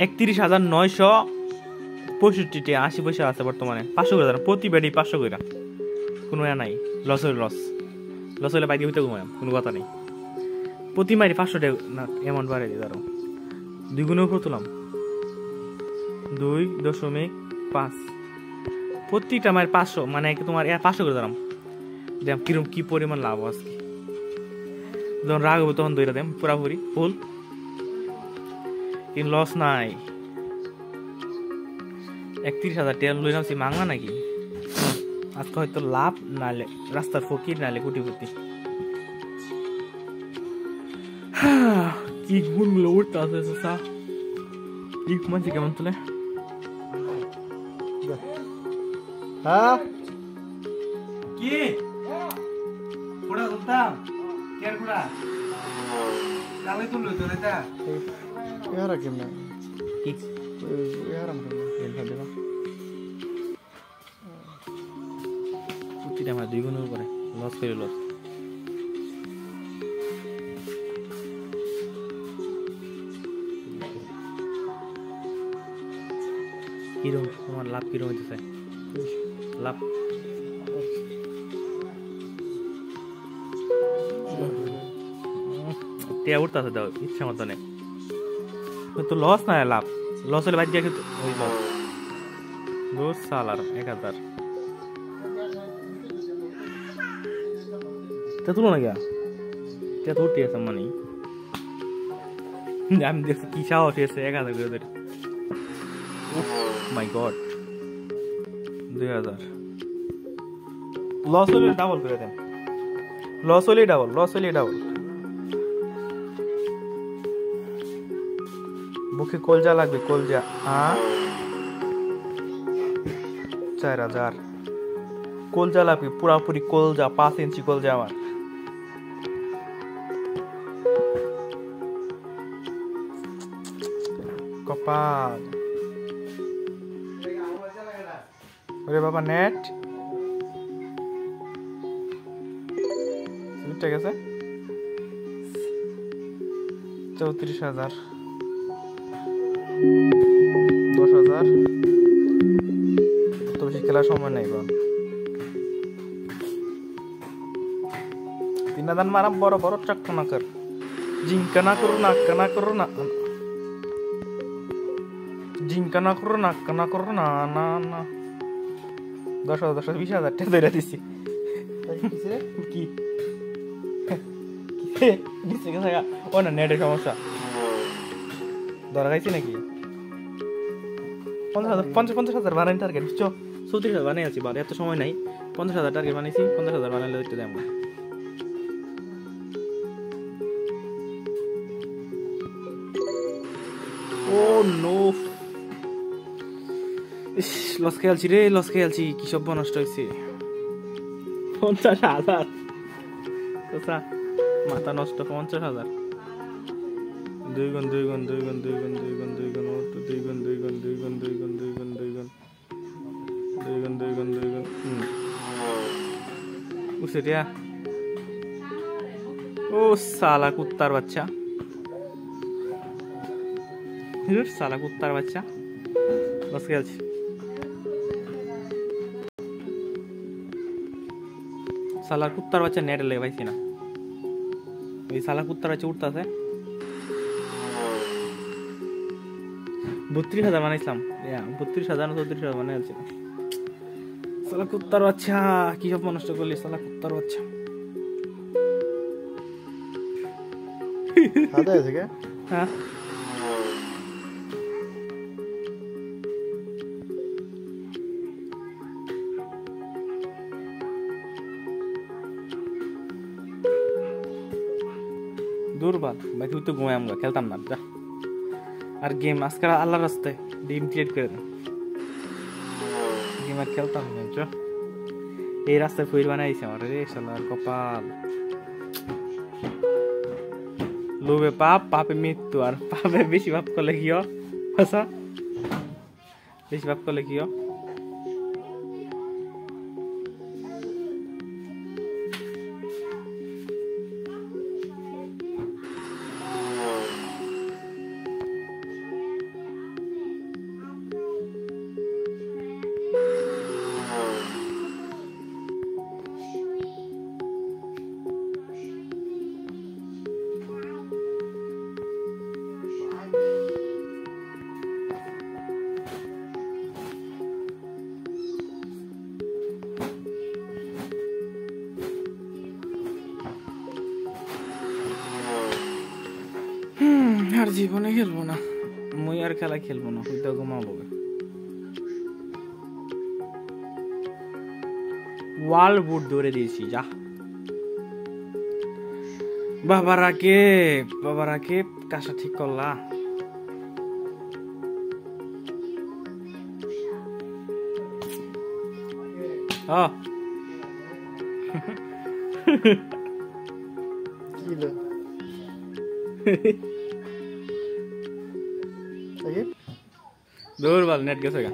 31,965 টাকা 80 পয়সা আছে বর্তমানে। 500 করে প্রতি ব্যাটি 500 করে, কোনো নাই, লস হলে বাইকে হইতে ঘুমায়, কোনো কথা নেই। প্রতি মাইরি 500 টাকা না এমন বাড়ে দিই ধরো, 2 গুণের উপর তুলাম 2.5 প্রতিটা মায়ের 500, মানে তোমার 500 করে ধরাম। দেখ কিরম কি পরিমাণ লাভ আজকে, যখন রাগ হবে তখন দইরা দেম পুরাপুরি ফুল, কিন্তু লস নাই। 31,000 টাকা লই নামছি মাংলা নাকি আজকে, হয়তো লাভ নালে রাস্তার ফকির নালে কোটিপতি। কি গুণগুলো উঠতে আছে কি ঘুমাচ্ছি কেমন তুলে। হ্যাঁ কি কুড়া ধরতাম কেন কুড়া কালে তুললো তো রেতা ইয়ারা কেমনে কি ইয়ারাম কেমনে এল হবে না প্রতিটা আমার 2 গুণের উপরে লস করে লস। কিরম তোমার লাভ কিরম হইতেছে? লাভ টিয়া উঠতেছে দাও ইচ্ছা মতো নেই তো, লস না লাভ। লস হলে বাদ দিয়ে ওই লস 2 সাল আর 1000 তা তুলো না গিয়া টিয়া তো উঠতে আছে মানে আমি দেখছি কি সাহস এসে 1000 করে ধরে। মাই গড 2000 লস হলে ডাবল করে দেন, লস হলে ডাবল বুকে কলজা লাগবে, কলজা 4000 কলজা লাগবে পুরাপুরি কলজা, 5 ইঞ্চি কলজা আমার। কপাল ওরে বাবা, নেট ঠিক আছে 34,000 10,000 তো বেশি খেলার সময় নেই বা 3 মারাম বড় বড় চাক্কা না কর, জিঙ্কা না করো না, কানা করো না, জিঙ্কা না করো না, কানা করো না, না না 10,000 20,000 টাকা ধরে দিছি। কি ও না নেটের সমস্যা ধরা খাইছি নাকি? 50,000 বানাই টার্গেট বুঝছো, 34,000 বানাই আছি, এত সময় নাই। 50,000 টার্গেট বানাইছি, 50,000 বানাইলে দেখতে দেয় আমরা। ও নো লস খেয়ালছি রে, লস খেয়ালছি, কি সব নষ্ট হয়েছে। 50,000 মাথা নষ্ট। 50,000 2 গুণ 2 গুণ 2 গুণ 2 গুণ 2 গুণ 2 গুণ 2 গুণ 2 গুণ 2 গুণ 2 গুণ 2 গুণ 2 গুণ 2 গুণ 2 গুণ 2 গুণ উসে দিয়া। ও সালা কুত্তার বাচ্চা, সালা কুত্তার বাচ্চা লস খেয়ালছি। সালার কুত্তার বাচ্চা নেট লেগে পাইছি না, এই সালা কুত্তার বাচ্চা উঠতেছে। 32,000 বানাইছিলাম, 32,000 না 34,000 বানাই আছি। সালা কুত্তার বাচ্চা কি সব নষ্ট করলি, সালা কুত্তার বাচ্চা। হ্যাঁ দুর্বল ভাই, তুই তো ঘুমাই, আমরা খেলতাম না যা। আর গেম আজকাল আল্লাহর রাস্তায় ডিম ক্রিয়েট করে দেন, গেম আর খেলতাম না। এই রাস্তায় ফুল বানাইছে আমার রে শালার কপাল। লোভে পাপ, পাপে মৃত্যু, আর পাপে বেশি পাপ করলে কি হয়? বেশি পাপ করলে কি হয়? জীবনে খেলবো না, মুই আর খেলা খেলবো না, হইতে ঘুমাবো। ওয়াল বুট ধরে দিয়েছি, যা। বাবারাকে কাজটা ঠিক করলা। কি লো দৌড় বল, নেট গেছে গা।